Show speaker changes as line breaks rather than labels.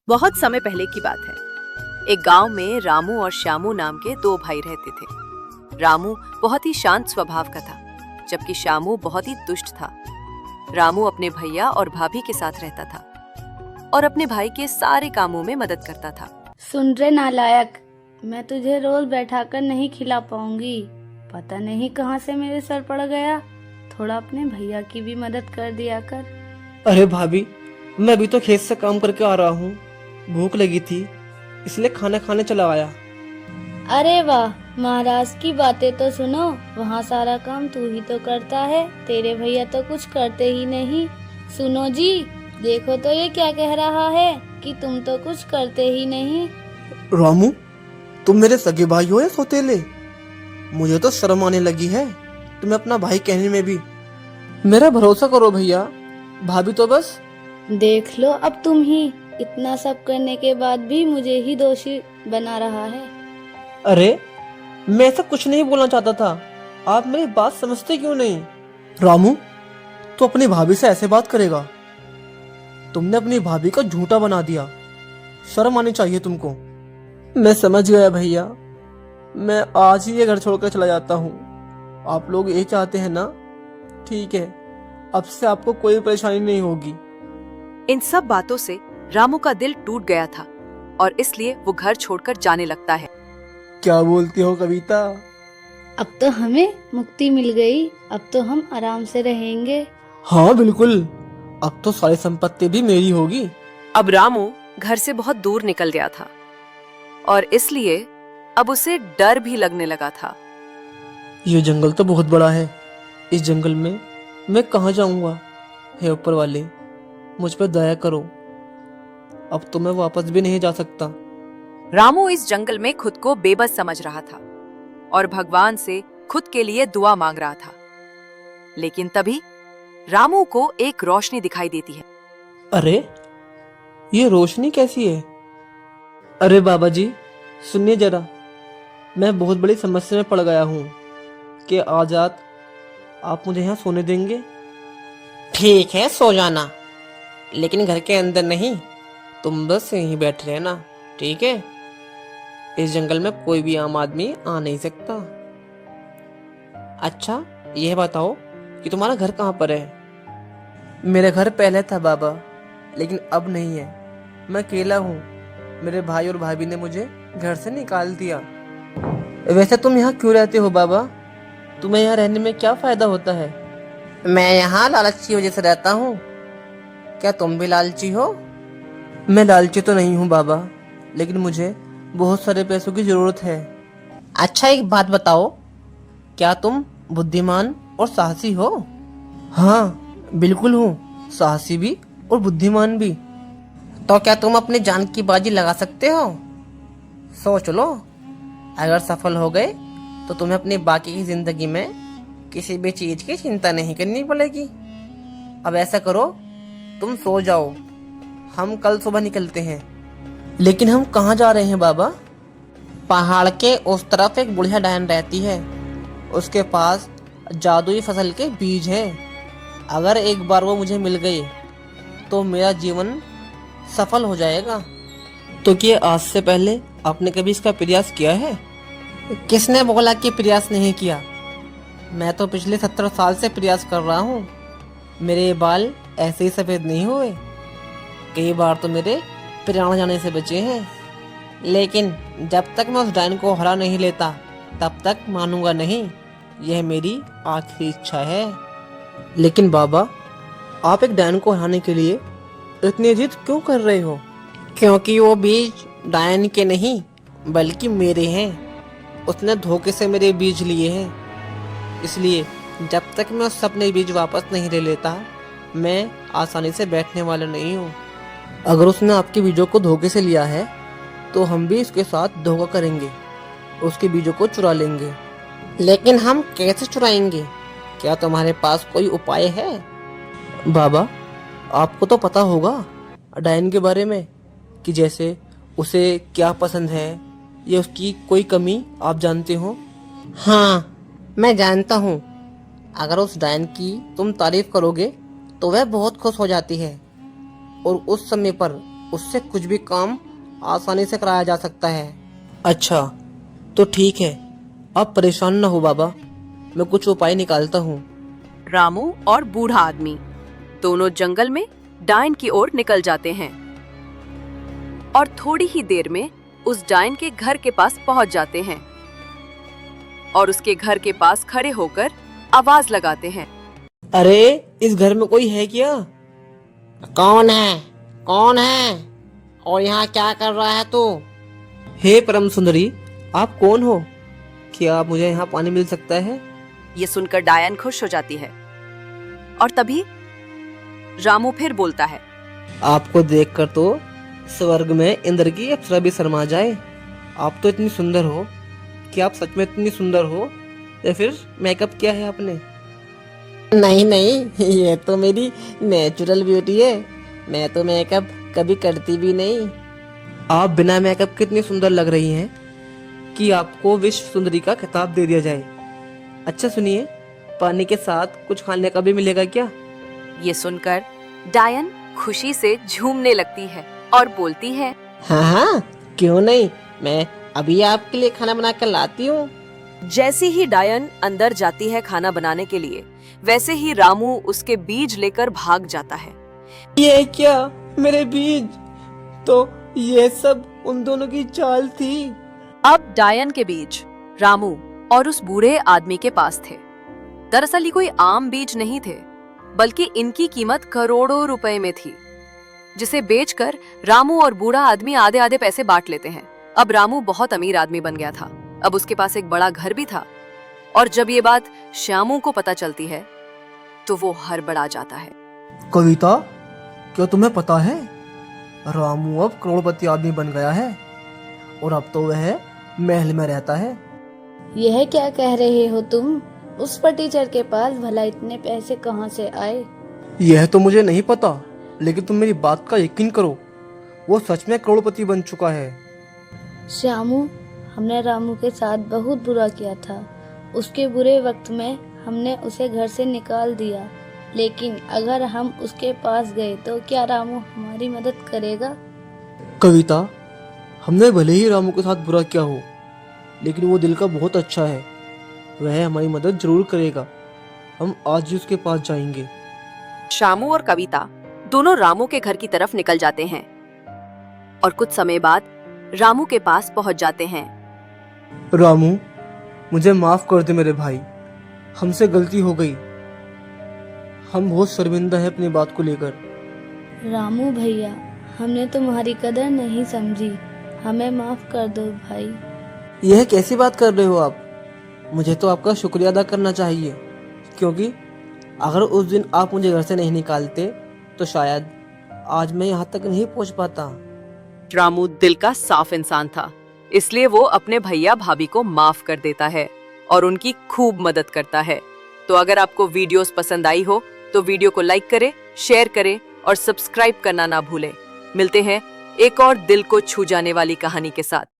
बहुत समय पहले की बात है। एक गांव में रामू और श्यामू नाम के दो भाई रहते थे। रामू बहुत ही शांत स्वभाव का था, जबकि श्यामू बहुत ही दुष्ट था। रामू अपने भैया और भाभी के साथ रहता था और अपने भाई के सारे कामों में मदद करता था।
सुन रे नालायक, मैं तुझे रोज बैठाकर नहीं खिला पाऊंगी। पता नहीं कहाँ से मेरे सर पड़ गया। थोड़ा अपने भैया की भी मदद कर दिया कर।
अरे भाभी, मैं अभी तो खेत से काम करके आ रहा हूँ। भूख लगी थी इसलिए खाना खाने चला आया।
अरे वाह, महाराज की बातें तो सुनो। वहाँ सारा काम तू ही तो करता है, तेरे भैया तो कुछ करते ही नहीं। सुनो जी, देखो तो ये क्या कह रहा है कि तुम तो कुछ करते ही नहीं।
रामू, तुम मेरे सगे भाई हो या सौतेले? मुझे तो शर्म आने लगी है तुम्हें अपना भाई कहने में भी। मेरा भरोसा करो भैया, भाभी तो बस।
देख लो, अब तुम ही इतना सब करने के बाद भी मुझे ही दोषी बना रहा है।
अरे, मैं ऐसा कुछ नहीं बोलना चाहता था। आप मेरी बात समझते क्यों नहीं? रामू, तू अपनी भाभी से ऐसे बात करेगा? तुमने अपनी भाभी को झूठा बना दिया। शर्म आनी चाहिए तुमको। मैं समझ गया भैया, मैं आज ही ये घर छोड़कर चला जाता हूँ। आप लोग ये चाहते हैं ना? ठीक है, अब से आपको कोई परेशानी नहीं होगी।
इन सब बातों से रामू का दिल टूट गया था और इसलिए वो घर छोड़कर जाने लगता है।
क्या बोलती हो कविता?
अब तो हमें मुक्ति मिल गई, अब तो हम आराम से रहेंगे।
हाँ बिल्कुल, अब तो सारी संपत्ति भी मेरी होगी।
अब रामू घर से बहुत दूर निकल गया था और इसलिए अब उसे डर भी लगने लगा था।
ये जंगल तो बहुत बड़ा है। इस जंगल में मैं कहाँ जाऊंगा? हे ऊपर वाले, मुझ पर दया करो। अब तो मैं वापस भी नहीं जा सकता।
रामू इस जंगल में खुद को बेबस समझ रहा था और भगवान से खुद के लिए दुआ मांग रहा था। लेकिन तभी रामू को एक रोशनी दिखाई देती है।
अरे, ये रोशनी कैसी है? अरे बाबा जी, सुनिए जरा, मैं बहुत बड़ी समस्या में पड़ गया हूँ। कि आज रात आप मुझे यहाँ सोने देंगे? ठीक है, सो जाना, लेकिन घर के अंदर नहीं। तुम बस यहीं बैठे रहना, ठीक है? इस जंगल में कोई भी आम आदमी आ नहीं सकता। अच्छा, यह बताओ कि तुम्हारा घर कहाँ पर है? मेरा घर पहले था बाबा, लेकिन अब नहीं है। मैं अकेला हूँ। मेरे भाई और भाभी ने मुझे घर से निकाल दिया। वैसे तुम यहाँ क्यों रहते हो बाबा? तुम्हें यहाँ रहने में क्या फायदा होता है? मैं यहाँ लालच की वजह से रहता हूँ। क्या तुम भी लालची हो? मैं लालची तो नहीं हूँ बाबा, लेकिन मुझे बहुत सारे पैसों की जरूरत है। अच्छा, एक बात बताओ, क्या तुम बुद्धिमान और साहसी हो? हाँ बिल्कुल हूँ, साहसी भी और बुद्धिमान भी। तो क्या तुम अपनी जान की बाजी लगा सकते हो? सोच लो, अगर सफल हो गए तो तुम्हें अपनी बाकी की जिंदगी में किसी भी चीज की चिंता नहीं करनी पड़ेगी। अब ऐसा करो, तुम सो जाओ, हम कल सुबह निकलते हैं। लेकिन हम कहाँ जा रहे हैं बाबा? पहाड़ के उस तरफ एक बुढ़िया डायन रहती है। उसके पास जादुई फसल के बीज हैं। अगर एक बार वो मुझे मिल गए तो मेरा जीवन सफल हो जाएगा। तो क्या आज से पहले आपने कभी इसका प्रयास किया है? किसने बोला कि प्रयास नहीं किया? मैं तो पिछले 17 साल से प्रयास कर रहा हूँ। मेरे बाल ऐसे ही सफेद नहीं हुए। कई बार तो मेरे प्राण जाने से बचे हैं। लेकिन जब तक मैं उस डायन को हरा नहीं लेता, तब तक मानूंगा नहीं। यह मेरी आखिरी इच्छा है। लेकिन बाबा, आप एक डायन को हराने के लिए इतनी जिद क्यों कर रहे हो? क्योंकि वो बीज डायन के नहीं बल्कि मेरे हैं। उसने धोखे से मेरे बीज लिए हैं। इसलिए जब तक मैं उससे अपने बीज वापस नहीं ले लेता, मैं आसानी से बैठने वाला नहीं हूँ। अगर उसने आपके बीजों को धोखे से लिया है तो हम भी इसके साथ धोखा करेंगे, उसके बीजों को चुरा लेंगे। लेकिन हम कैसे चुराएंगे? क्या तुम्हारे पास कोई उपाय है? बाबा, आपको तो पता होगा डायन के बारे में, कि जैसे उसे क्या पसंद है या उसकी कोई कमी आप जानते हो? हाँ, मैं जानता हूँ। अगर उस डायन की तुम तारीफ करोगे तो वह बहुत खुश हो जाती है और उस समय पर उससे कुछ भी काम आसानी से कराया जा सकता है। अच्छा, तो ठीक है, आप परेशान ना हो बाबा, मैं कुछ उपाय निकालता हूँ।
रामू और बूढ़ा आदमी दोनों जंगल में डायन की ओर निकल जाते हैं और थोड़ी ही देर में उस डायन के घर के पास पहुंच जाते हैं और उसके घर के पास खड़े होकर आवाज लगाते हैं।
अरे, इस घर में कोई है क्या? कौन है? कौन है? और यहाँ क्या कर रहा है तू? हे परम सुंदरी, आप कौन हो? क्या मुझे यहाँ पानी मिल सकता है?
ये सुनकर डायन खुश हो जाती है और तभी रामू फिर बोलता है।
आपको देखकर तो स्वर्ग में इंद्र की अप्सरा भी शर्मा जाए। आप तो इतनी सुंदर हो। क्या आप सच में इतनी सुंदर हो या फिर मेकअप किया है आपने? नहीं नहीं, ये तो मेरी नेचुरल ब्यूटी है। मैं तो मेकअप कभी करती भी नहीं। आप बिना मेकअप कितनी सुंदर लग रही हैं कि आपको विश्व सुंदरी का खिताब दे दिया जाए। अच्छा सुनिए, पानी के साथ कुछ खाने का भी मिलेगा क्या?
ये सुनकर डायन खुशी से झूमने लगती है और बोलती है।
हाँ हाँ, क्यों नहीं, मैं अभी आपके लिए खाना बना कर लाती हूँ।
जैसे ही डायन अंदर जाती है खाना बनाने के लिए, वैसे ही रामू उसके बीज लेकर भाग जाता है।
ये क्या, मेरे बीज? तो ये सब उन दोनों की चाल थी।
अब डायन के बीज रामू और उस बूढ़े आदमी के पास थे। दरअसल ये कोई आम बीज नहीं थे, बल्कि इनकी कीमत करोड़ों रुपए में थी, जिसे बेचकर रामू और बूढ़ा आदमी आधे आधे पैसे बांट लेते हैं। अब रामू बहुत अमीर आदमी बन गया था। अब उसके पास एक बड़ा घर भी था और जब ये बात श्यामू को पता चलती है तो वो हड़बड़ा जाता है।
कविता, क्या तुम्हें पता है, रामू अब करोड़पति आदमी बन गया है और अब तो वह महल में रहता है।
यह क्या कह रहे हो तुम? उस पर टीचर के पास भला इतने पैसे कहाँ से आए?
यह तो मुझे नहीं पता, लेकिन तुम मेरी बात का यकीन करो, वो सच में करोड़पति बन चुका है।
श्यामू, हमने रामू के साथ बहुत बुरा किया था। उसके बुरे वक्त में हमने उसे घर से निकाल दिया, लेकिन अगर हम उसके पास गए तो क्या रामू हमारी मदद करेगा?
कविता, हमने भले ही रामू के साथ बुरा किया हो, लेकिन वो दिल का बहुत अच्छा है। वह हमारी मदद जरूर करेगा। हम आज ही उसके पास जाएंगे।
श्यामू और कविता दोनों रामू के घर की तरफ निकल जाते हैं और कुछ समय बाद रामू के पास पहुंच जाते हैं।
रामू, मुझे माफ कर दे मेरे भाई, हमसे गलती हो गई। हम बहुत शर्मिंदा हैं अपनी बात को लेकर।
रामू भैया, हमने तुम्हारी कदर नहीं समझी, हमें माफ कर दो भाई।
यह कैसी बात कर रहे हो आप? मुझे तो आपका शुक्रिया अदा करना चाहिए, क्योंकि अगर उस दिन आप मुझे घर से नहीं निकालते तो शायद आज मैं यहाँ तक नहीं पहुँच पाता।
रामू दिल का साफ इंसान था, इसलिए वो अपने भैया भाभी को माफ कर देता है और उनकी खूब मदद करता है। तो अगर आपको वीडियोस पसंद आई हो तो वीडियो को लाइक करें, शेयर करें और सब्सक्राइब करना ना भूलें। मिलते हैं एक और दिल को छू जाने वाली कहानी के साथ।